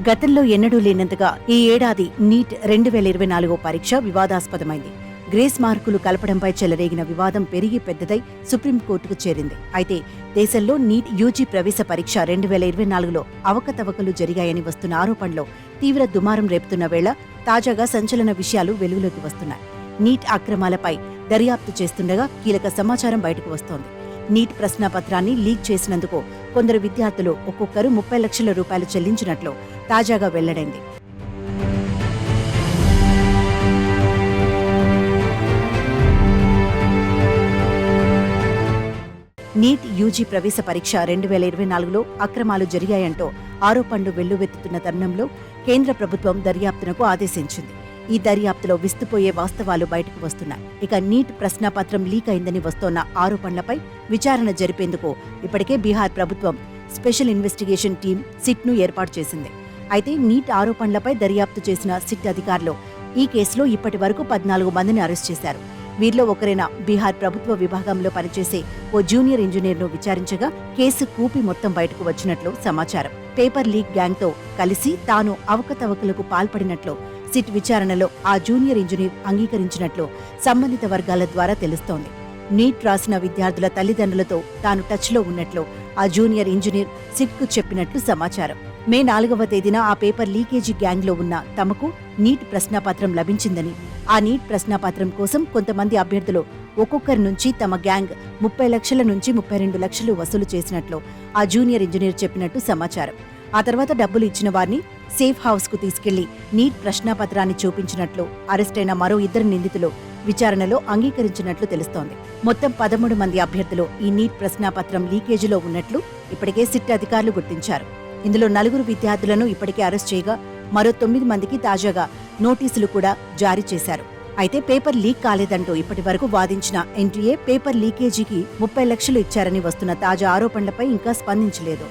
గతంలో ఎన్నడూ లేనంతగా ఈ ఏడాది నీట్ 2024 పరీక్ష వివాదాస్పదమైంది. గ్రేస్ మార్కులు కలపడంపై చెలరేగిన వివాదం పెరిగి పెద్దదై సుప్రీంకోర్టుకు చేరింది. అయితే దేశంలో నీట్ యూజీ ప్రవేశ పరీక్ష 2024లో అవకతవకలు జరిగాయని వస్తున్న ఆరోపణలో తీవ్ర దుమారం రేపుతున్న వేళ తాజాగా సంచలన విషయాలు వెలుగులోకి వస్తున్నాయి. నీట్ అక్రమాలపై దర్యాప్తు చేస్తుండగా కీలక సమాచారం బయటకు వస్తోంది. నీట్ ప్రశ్నాపత్రాన్ని లీక్ చేసినందుకు కొందరు విద్యార్థులు ఒక్కొక్కరు 30 లక్షల రూపాయలు చెల్లించినట్లు తాజాగా వెల్లడైంది. నీట్ యూజీ ప్రవేశ పరీక్ష 2024లో అక్రమాలు జరిగాయంటూ ఆరోపణలు వెల్లువెత్తుతున్న తరుణంలో కేంద్ర ప్రభుత్వం దర్యాప్తునకు ఆదేశించింది. ఈ దర్యాప్తులో విస్తుపోయే వాస్తవాలు బయటకు వస్తున్నాయి. ఇక నీట్ ప్రశ్నాపత్రం లీక్ అయిందని వస్తోన్న ఆరోపణలపై విచారణ జరిపేందుకు ఇప్పటికే బీహార్ ప్రభుత్వం స్పెషల్ ఇన్వెస్టిగేషన్ టీం సిట్ను ఏర్పాటు చేసింది. అయితే నీట్ ఆరోపణలపై దర్యాప్తు చేసిన సిట్ అధికారులు ఈ కేసులో ఇప్పటి వరకు 14 మందిని అరెస్ట్ చేశారు. వీరిలో ఒకరైన బీహార్ ప్రభుత్వ విభాగంలో పనిచేసే ఓ జూనియర్ ఇంజనీర్ను విచారించగా కేసు కూపి మొత్తం బయటకు వచ్చినట్లు సమాచారం. పేపర్ లీక్ గ్యాంగ్తో కలిసి తాను అవకతవకలకు పాల్పడినట్లు సిట్ విచారణలో ఆ జూనియర్ ఇంజనీర్ అంగీకరించినట్లు సంబంధిత వర్గాల ద్వారా తెలుస్తోంది. నీట్ రాసిన విద్యార్థుల తల్లిదండ్రులతో తాను టచ్లో ఉన్నట్లు ఆ జూనియర్ ఇంజనీర్ సిట్కు చెప్పినట్లు సమాచారం. మే 4వ తేదీన ఆ పేపర్ లీకేజీ గ్యాంగ్లో ఉన్న తమకు నీట్ ప్రశ్నాపత్రం లభించిందని, ఆ నీట్ ప్రశ్నాపత్రం కోసం కొంతమంది అభ్యర్థులు ఒక్కొక్కరి నుంచి తమ గ్యాంగ్ 30 లక్షల నుంచి 32 లక్షలు వసూలు చేసినట్లు ఆ జూనియర్ ఇంజనీర్ చెప్పినట్టు సమాచారం. ఆ తర్వాత డబ్బులు ఇచ్చిన వారిని సేఫ్ హౌస్ కు తీసుకెళ్లి నీట్ ప్రశ్నాపత్రాన్ని చూపించినట్లు అరెస్టైన మరో 2 నిందితులు విచారణలో అంగీకరించినట్లు తెలుస్తోంది. మొత్తం 13 మంది అభ్యర్థులు ఈ నీట్ ప్రశ్నాపత్రం లీకేజీలో ఉన్నట్లు ఇప్పటికే సిట్ అధికారులు గుర్తించారు. ఇందులో 4 విద్యార్థులను ఇప్పటికే అరెస్ట్ చేయగా మరో 9 మందికి తాజాగా నోటీసులు కూడా జారీ చేశారు. అయితే పేపర్ లీక్ కాలేదంటూ ఇప్పటి వరకు వాదించిన ఎన్టీఏ పేపర్ లీకేజీకి 30 లక్షలు ఇచ్చారని వస్తున్న తాజా ఆరోపణలపై ఇంకా స్పందించలేదు.